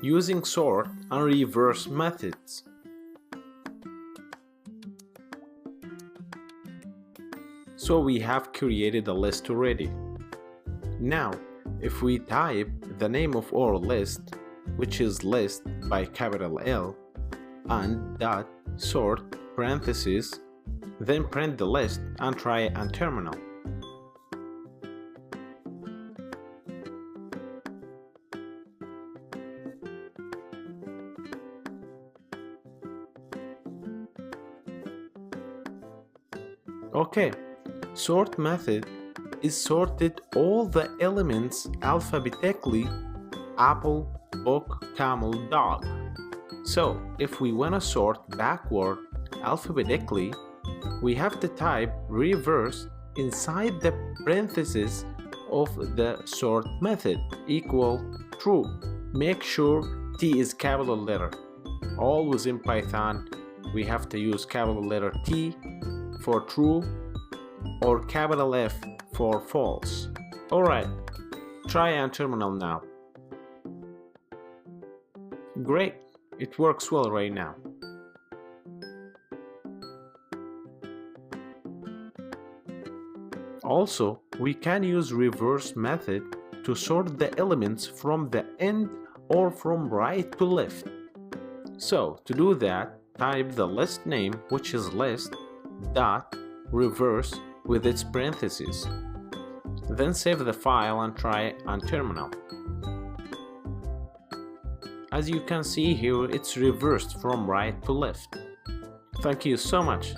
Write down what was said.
using sort and reverse methods. So we have created a list already. Now, if we type the name of our list, which is list by capital L, and dot sort parentheses, then print the list and try it on terminal. Okay, sort method is sorted all the elements alphabetically: apple, book, camel, dog. So if we want to sort backward alphabetically, we have to type reverse inside the parentheses of the sort method equal true. Make sure T is capital letter. Always in Python we have to use capital letter T for true or capital F for false. Alright, try on terminal now. Great, it works well right now. Also, we can use reverse method to sort the elements from the end or from right to left. So to do that, type the list name, which is list dot reverse with its parentheses. Then save the file and try it on terminal. As you can see here, it's reversed from right to left. Thank you so much.